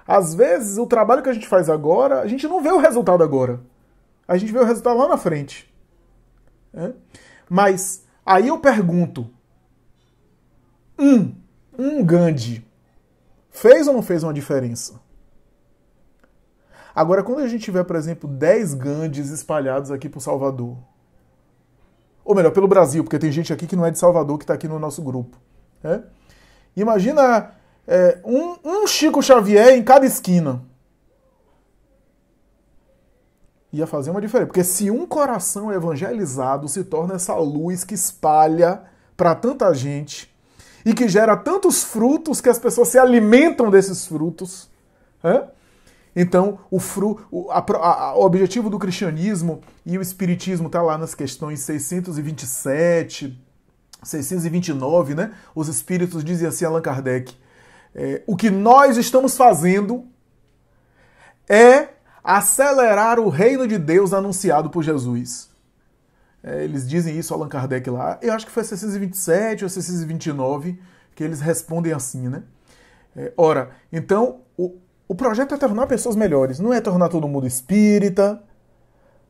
às vezes o trabalho que a gente faz agora, a gente não vê o resultado agora. A gente vê o resultado lá na frente. Mas aí eu pergunto, um Gandhi fez ou não fez uma diferença? Agora, quando a gente tiver, por exemplo, 10 Gandhis espalhados aqui por Salvador, ou melhor, pelo Brasil, porque tem gente aqui que não é de Salvador, que está aqui no nosso grupo. Imagina um Chico Xavier em cada esquina. Ia fazer uma diferença. Porque se um coração evangelizado se torna essa luz que espalha para tanta gente e que gera tantos frutos que as pessoas se alimentam desses frutos, então, o objetivo do cristianismo e o espiritismo está lá nas questões 627, 629, né? Os espíritos dizem assim, Allan Kardec: o que nós estamos fazendo é acelerar o reino de Deus anunciado por Jesus. Eles dizem isso, Allan Kardec lá. Eu acho que foi 627 ou 629 que eles respondem assim, né? Ora, então, o projeto é tornar pessoas melhores, não é tornar todo mundo espírita,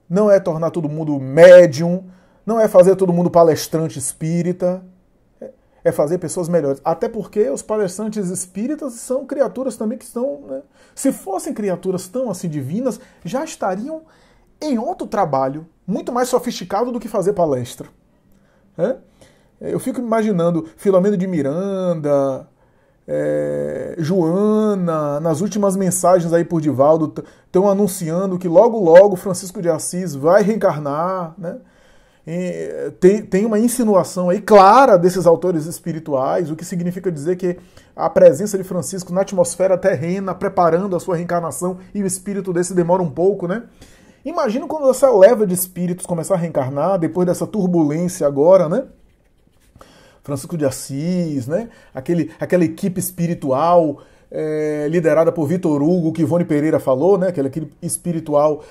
não é tornar todo mundo médium, não é fazer todo mundo palestrante espírita, é fazer pessoas melhores. Até porque os palestrantes espíritas são criaturas também que estão, né? Se fossem criaturas tão assim divinas, já estariam em outro trabalho, muito mais sofisticado do que fazer palestra. Eu fico imaginando Filomeno de Miranda, Joana, nas últimas mensagens aí por Divaldo, estão anunciando que logo logo Francisco de Assis vai reencarnar, né? Tem uma insinuação aí clara desses autores espirituais, o que significa dizer que a presença de Francisco na atmosfera terrena, preparando a sua reencarnação, e o espírito desse demora um pouco, né? Imagina quando essa leva de espíritos começar a reencarnar, depois dessa turbulência agora, né? Francisco de Assis, né? Aquela equipe espiritual liderada por Vitor Hugo, que Ivone Pereira falou, né? Aquela equipe espiritual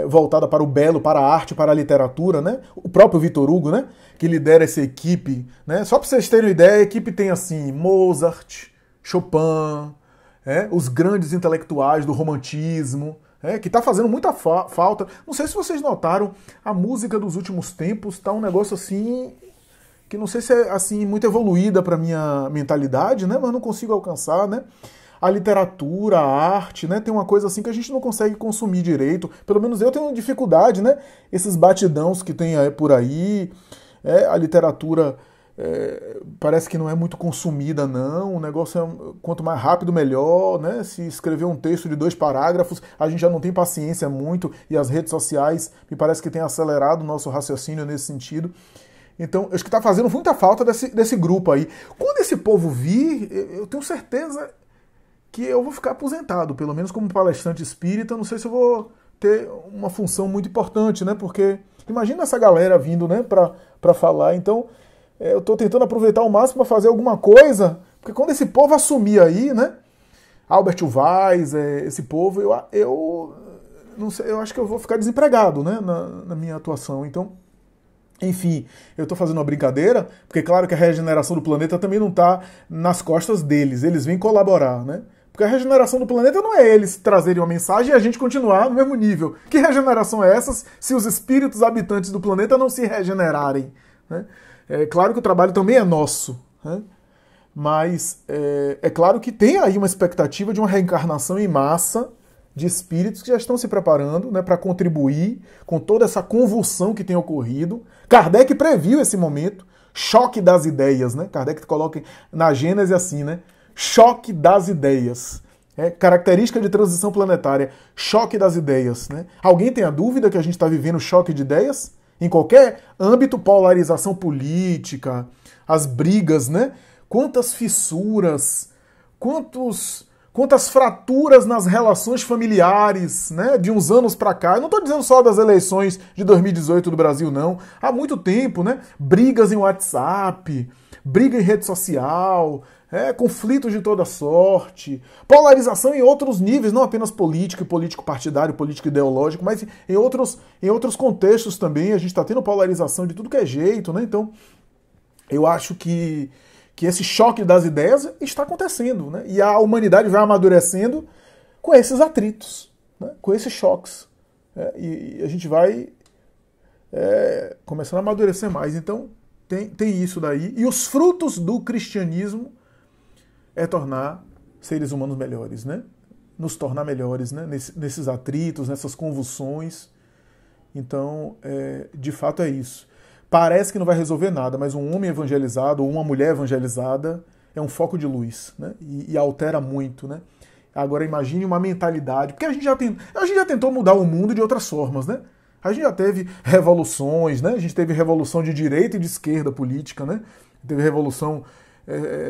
voltada para o belo, para a arte, para a literatura, né? O próprio Vitor Hugo, né? Que lidera essa equipe, né? Só para vocês terem uma ideia, a equipe tem assim Mozart, Chopin, os grandes intelectuais do romantismo, que está fazendo muita falta. Não sei se vocês notaram, a música dos últimos tempos está um negócio assim que não sei se é assim muito evoluída para minha mentalidade, né? Mas não consigo alcançar, né? A literatura, a arte, né? Tem uma coisa assim que a gente não consegue consumir direito. Pelo menos eu tenho dificuldade, né? Esses batidãos que tem por aí, a literatura parece que não é muito consumida, não. O negócio quanto mais rápido, melhor, né? Se escrever um texto de 2 parágrafos, a gente já não tem paciência muito, e as redes sociais me parece que têm acelerado o nosso raciocínio nesse sentido. Então, acho que está fazendo muita falta desse grupo aí. Quando esse povo vir, eu tenho certeza que eu vou ficar aposentado, pelo menos como palestrante espírita. Não sei se eu vou ter uma função muito importante, né? Porque imagina essa galera vindo, né, para falar. Então, eu estou tentando aproveitar ao máximo para fazer alguma coisa, porque quando esse povo assumir aí, né, Albert Weiss, esse povo, eu não sei, eu acho que eu vou ficar desempregado, né, na minha atuação. Então, enfim, eu estou fazendo uma brincadeira, porque claro que a regeneração do planeta também não está nas costas deles, eles vêm colaborar, né? Porque a regeneração do planeta não é eles trazerem uma mensagem e a gente continuar no mesmo nível. Que regeneração é essa se os espíritos habitantes do planeta não se regenerarem, né? É claro que o trabalho também é nosso, né? Mas é claro que tem aí uma expectativa de uma reencarnação em massa de espíritos que já estão se preparando, né, para contribuir com toda essa convulsão que tem ocorrido. Kardec previu esse momento, choque das ideias, né? Kardec coloca na Gênese assim, né? Choque das ideias. Característica de transição planetária, choque das ideias, né? Alguém tem a dúvida que a gente está vivendo choque de ideias? Em qualquer âmbito, polarização política, as brigas, né? Quantas fissuras, quantas fraturas nas relações familiares, né, de uns anos para cá. Eu não estou dizendo só das eleições de 2018 do Brasil, não. Há muito tempo, né? Brigas em WhatsApp, briga em rede social, conflitos de toda sorte, polarização em outros níveis, não apenas político, político partidário, político ideológico, mas em outros contextos também. A gente está tendo polarização de tudo que é jeito, né? Então, eu acho que esse choque das ideias está acontecendo, né? E a humanidade vai amadurecendo com esses atritos, né? Com esses choques. E a gente vai começando a amadurecer mais. Então, tem isso daí. E os frutos do cristianismo é tornar seres humanos melhores, né? Nos tornar melhores, né? Nesses atritos, nessas convulsões. Então, de fato é isso. Parece que não vai resolver nada, mas um homem evangelizado ou uma mulher evangelizada é um foco de luz, né? E altera muito, né? Agora imagine uma mentalidade, porque a gente já tentou mudar o mundo de outras formas, né? A gente já teve revoluções, né? A gente teve revolução de direita e de esquerda política, né? Teve revolução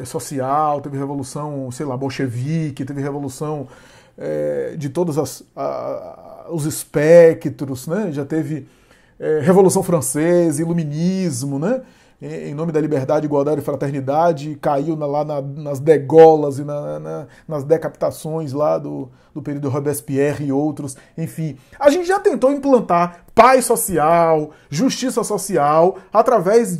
social, teve revolução, sei lá, bolchevique, teve revolução de todos os espectros, né? Já teve Revolução Francesa, Iluminismo, né? Em nome da liberdade, igualdade e fraternidade, caiu lá nas degolas e nas decapitações lá do período Robespierre e outros. Enfim, a gente já tentou implantar paz social, justiça social, através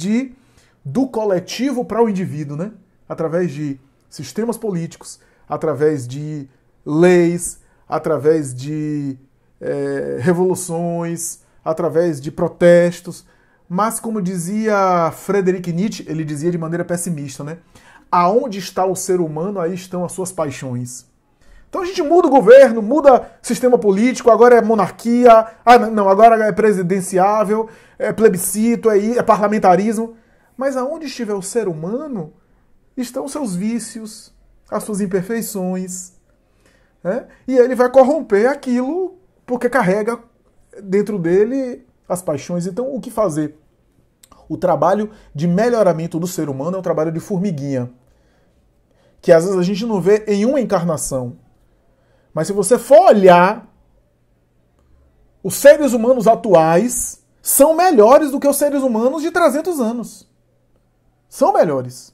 do coletivo para o indivíduo, né? Através de sistemas políticos, através de leis, através de revoluções, através de protestos, mas como dizia Friedrich Nietzsche, ele dizia de maneira pessimista, né? Aonde está o ser humano, aí estão as suas paixões. Então a gente muda o governo, muda sistema político, agora é monarquia, agora é presidenciável, é plebiscito, é parlamentarismo. Mas aonde estiver o ser humano, estão os seus vícios, as suas imperfeições, né? E ele vai corromper aquilo porque carrega dentro dele as paixões. Então, o que fazer? O trabalho de melhoramento do ser humano é um trabalho de formiguinha, que às vezes a gente não vê em uma encarnação. Mas se você for olhar, os seres humanos atuais são melhores do que os seres humanos de 300 anos. São melhores.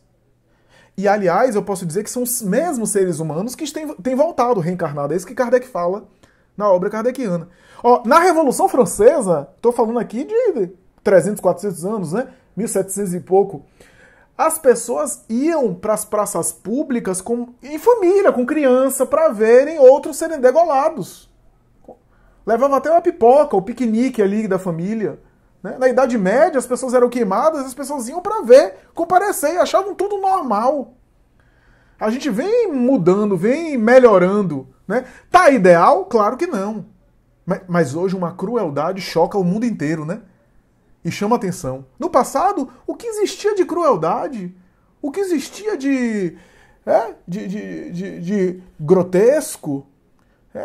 E, aliás, eu posso dizer que são os mesmos seres humanos que têm voltado reencarnado. É isso que Kardec fala na obra kardeciana. Na Revolução Francesa, estou falando aqui de 300, 400 anos, né? 1700 e pouco. As pessoas iam para as praças públicas em família, com criança, para verem outros serem degolados. Levava até uma pipoca, o piquenique ali da família. Né? Na Idade Média, as pessoas eram queimadas, as pessoas iam para ver, comparecer e achavam tudo normal. A gente vem mudando, vem melhorando. Né? Tá ideal? Claro que não. Mas hoje uma crueldade choca o mundo inteiro, né? e chama atenção. No passado, o que existia de crueldade, o que existia de grotesco,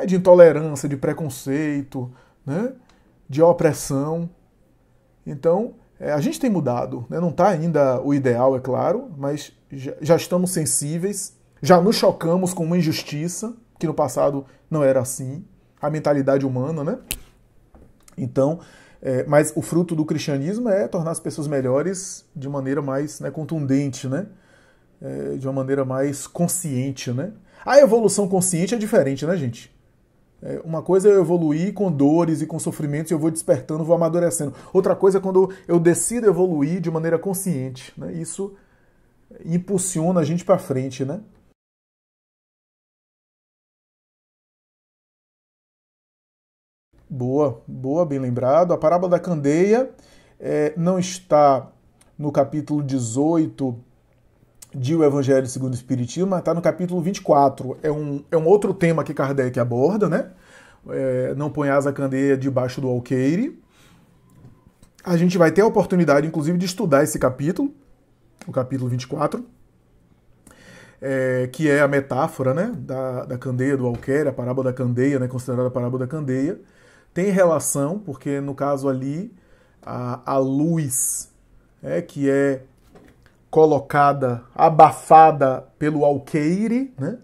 de intolerância, de preconceito, né, de opressão. Então, a gente tem mudado, né? Não está ainda o ideal, é claro, mas já estamos sensíveis, já nos chocamos com uma injustiça, que no passado não era assim, a mentalidade humana, né? Então, mas o fruto do cristianismo é tornar as pessoas melhores de maneira mais, né, contundente, né? De uma maneira mais consciente, né? A evolução consciente é diferente, né, gente? Uma coisa é eu evoluir com dores e com sofrimentos, eu vou despertando, vou amadurecendo. Outra coisa é quando eu decido evoluir de maneira consciente, né? Isso impulsiona a gente para frente, né? Boa, boa, bem lembrado. A parábola da candeia não está no capítulo 18 de O Evangelho segundo o Espiritismo, mas está no capítulo 24. É um outro tema que Kardec aborda, né? Não ponhas a candeia debaixo do alqueire. A gente vai ter a oportunidade, inclusive, de estudar esse capítulo, o capítulo 24, que é a metáfora, né, da candeia do alqueire, a parábola da candeia, né, considerada a parábola da candeia. Tem relação, porque no caso ali, a luz que é colocada, abafada pelo alqueire, né?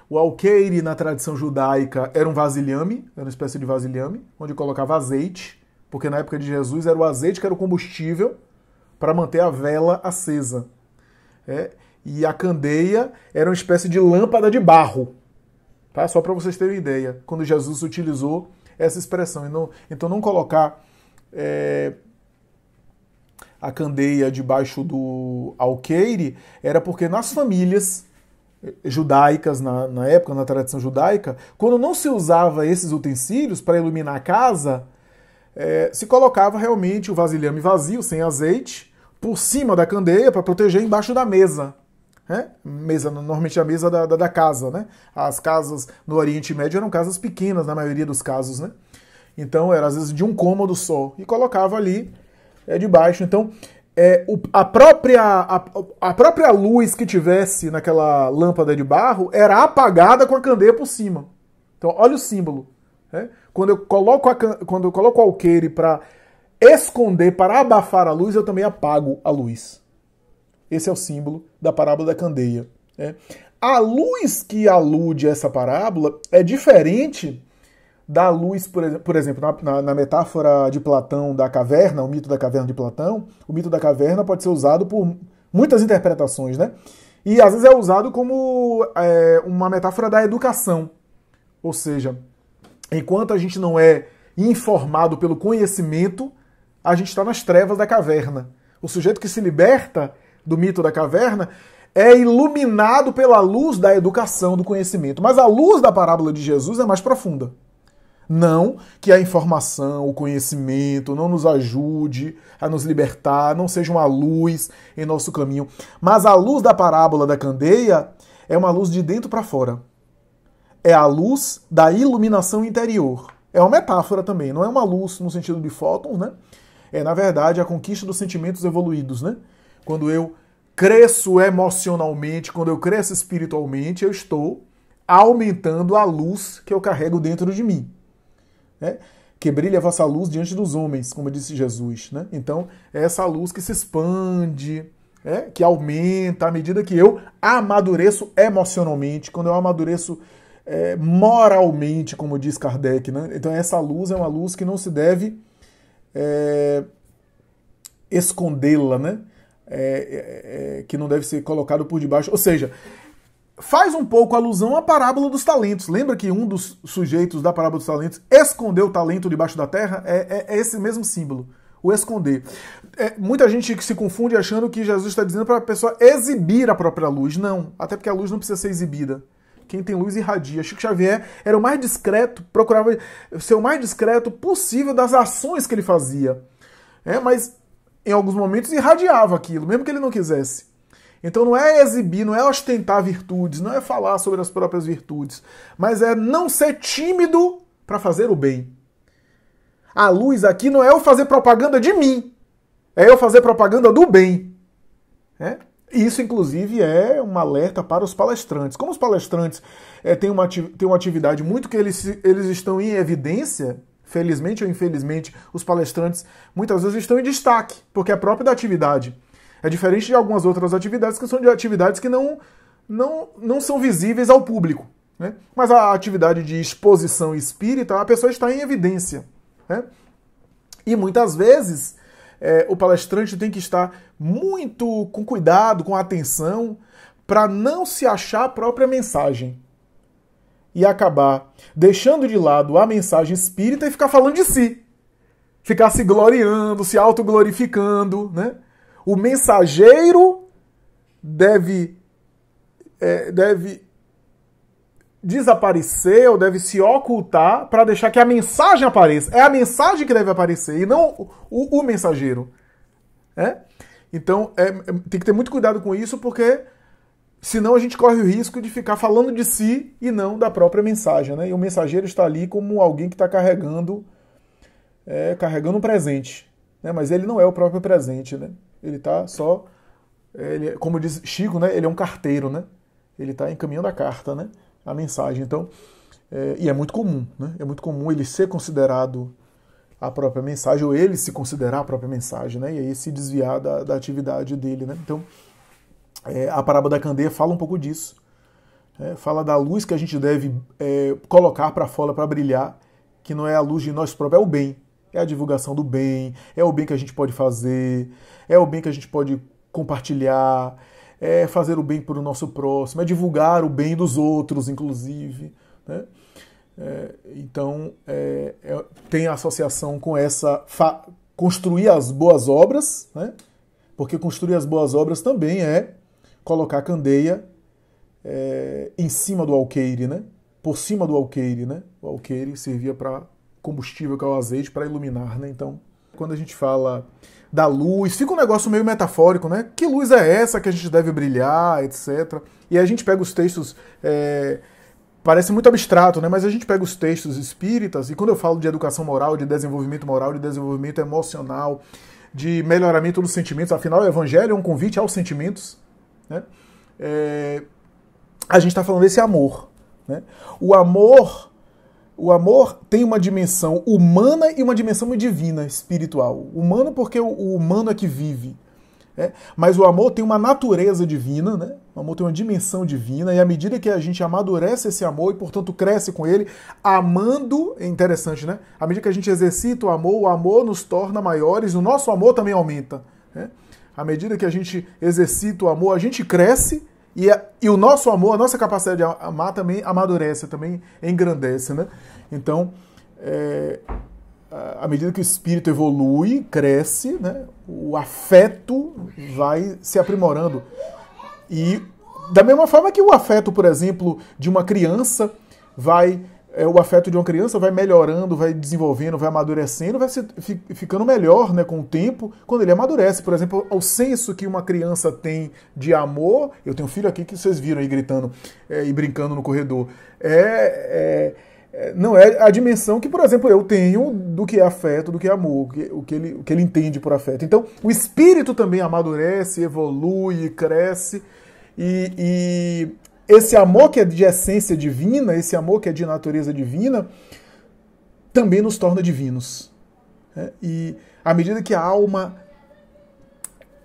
O alqueire, na tradição judaica, era um vasilhame, era uma espécie de vasilhame, onde colocava azeite, porque na época de Jesus era o azeite que era o combustível para manter a vela acesa. E a candeia era uma espécie de lâmpada de barro, tá? Só para vocês terem ideia, quando Jesus utilizou essa expressão. Então não colocar a candeia debaixo do alqueire era porque nas famílias judaicas, na época, na tradição judaica, quando não se usava esses utensílios para iluminar a casa, se colocava realmente o vasilhame vazio, sem azeite, por cima da candeia para proteger embaixo da mesa. Normalmente a mesa da casa, né? As casas no Oriente Médio eram casas pequenas, na maioria dos casos, né? Então era às vezes de um cômodo só, e colocava ali debaixo. Então a própria luz que tivesse naquela lâmpada de barro era apagada com a candeia por cima. Então olha o símbolo. Quando eu coloco o alqueire para esconder, para abafar a luz, eu também apago a luz. Esse é o símbolo da parábola da candeia. A luz que alude a essa parábola é diferente da luz, por exemplo, na metáfora de Platão da caverna, o mito da caverna de Platão, o mito da caverna pode ser usado por muitas interpretações, né? E às vezes é usado como uma metáfora da educação. Ou seja, enquanto a gente não é informado pelo conhecimento, a gente está nas trevas da caverna. O sujeito que se liberta do mito da caverna é iluminado pela luz da educação, do conhecimento. Mas a luz da parábola de Jesus é mais profunda. Não que a informação, o conhecimento não nos ajude a nos libertar, não seja uma luz em nosso caminho. Mas a luz da parábola da candeia é uma luz de dentro para fora. É a luz da iluminação interior. É uma metáfora também, não é uma luz no sentido de fótons, né? É, na verdade, a conquista dos sentimentos evoluídos, né? Quando eu cresço emocionalmente, quando eu cresço espiritualmente, eu estou aumentando a luz que eu carrego dentro de mim. Que brilhe a vossa luz diante dos homens, como disse Jesus. Né? Então, é essa luz que se expande, que aumenta à medida que eu amadureço emocionalmente, quando eu amadureço moralmente, como diz Kardec. Né? Então, essa luz é uma luz que não se deve escondê-la, né? Que não deve ser colocado por debaixo. Ou seja, faz um pouco alusão à parábola dos talentos. Lembra que um dos sujeitos da parábola dos talentos escondeu o talento debaixo da terra? É esse mesmo símbolo, o esconder. Muita gente que se confunde achando que Jesus está dizendo para a pessoa exibir a própria luz. Não, até porque a luz não precisa ser exibida. Quem tem luz irradia. Chico Xavier era o mais discreto, procurava ser o mais discreto possível das ações que ele fazia. Mas em alguns momentos irradiava aquilo, mesmo que ele não quisesse. Então não é exibir, não é ostentar virtudes, não é falar sobre as próprias virtudes, mas é não ser tímido para fazer o bem. A luz aqui não é eu fazer propaganda de mim, É eu fazer propaganda do bem. Né? Isso, inclusive, é um alerta para os palestrantes. Como os palestrantes têm uma atividade muito que eles estão em evidência, felizmente ou infelizmente, os palestrantes muitas vezes estão em destaque, porque é próprio da atividade. É diferente de algumas outras atividades que são de atividades que não são visíveis ao público. Né? Mas a atividade de exposição espírita, a pessoa está em evidência. Né? E muitas vezes o palestrante tem que estar muito com cuidado, com atenção, para não se achar a própria mensagem. E acabar deixando de lado a mensagem espírita e ficar falando de si. Ficar se gloriando, se autoglorificando. Né? O mensageiro deve desaparecer ou deve se ocultar para deixar que a mensagem apareça. É a mensagem que deve aparecer e não o mensageiro. Então, tem que ter muito cuidado com isso, porque senão a gente corre o risco de ficar falando de si e não da própria mensagem. Né? E o mensageiro está ali como alguém que está carregando um presente. Né? Mas ele não é o próprio presente. Né? Ele está só... como diz Chico, né? Ele é um carteiro. Né? Ele está encaminhando a carta, né? A mensagem. Então, e é muito comum. Né? É muito comum ele ser considerado a própria mensagem, ou ele se considerar a própria mensagem, né? E aí se desviar da atividade dele. Né? Então, a parábola da candeia fala um pouco disso. Fala da luz que a gente deve colocar para fora para brilhar, que não é a luz de nós próprios, é o bem. É a divulgação do bem, é o bem que a gente pode fazer, é o bem que a gente pode compartilhar, é fazer o bem para o nosso próximo, é divulgar o bem dos outros, inclusive. Né? Então, tem associação com essa... construir as boas obras, né? Porque construir as boas obras também é colocar a candeia em cima do alqueire, né? Por cima do alqueire, né? O alqueire servia para combustível, que é o azeite, para iluminar, né? Então, quando a gente fala da luz, fica um negócio meio metafórico, né? Que luz é essa que a gente deve brilhar, etc. E aí a gente pega os textos... parece muito abstrato, né? Mas a gente pega os textos espíritas, e quando eu falo de educação moral, de desenvolvimento emocional, de melhoramento dos sentimentos, afinal o evangelho é um convite aos sentimentos, né? A gente está falando desse amor. Né? O amor tem uma dimensão humana e uma dimensão divina, espiritual. Humano porque o humano é que vive. Mas o amor tem uma natureza divina, né? O amor tem uma dimensão divina, e à medida que a gente amadurece esse amor e, portanto, cresce com ele, amando, é interessante, né? À medida que a gente exercita o amor nos torna maiores, o nosso amor também aumenta. Né? À medida que a gente exercita o amor, a gente cresce, e o nosso amor, a nossa capacidade de amar também amadurece, também engrandece. Né? Então, à medida que o espírito evolui, cresce, né, o afeto vai se aprimorando. E da mesma forma que o afeto, por exemplo, de uma criança o afeto de uma criança vai melhorando, vai desenvolvendo, vai amadurecendo, vai ficando melhor, né, com o tempo, quando ele amadurece. Por exemplo, o senso que uma criança tem de amor, eu tenho um filho aqui que vocês viram aí gritando e brincando no corredor, não é a dimensão que, por exemplo, eu tenho do que é afeto, do que é amor, o que ele entende por afeto. Então, o espírito também amadurece, evolui, cresce, e esse amor que é de essência divina, esse amor que é de natureza divina, também nos torna divinos. E à medida que a alma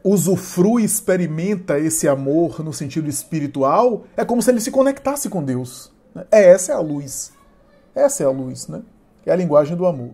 usufrui, experimenta esse amor no sentido espiritual, é como se ele se conectasse com Deus. Essa é a luz. Essa é a luz, né? É a linguagem do amor.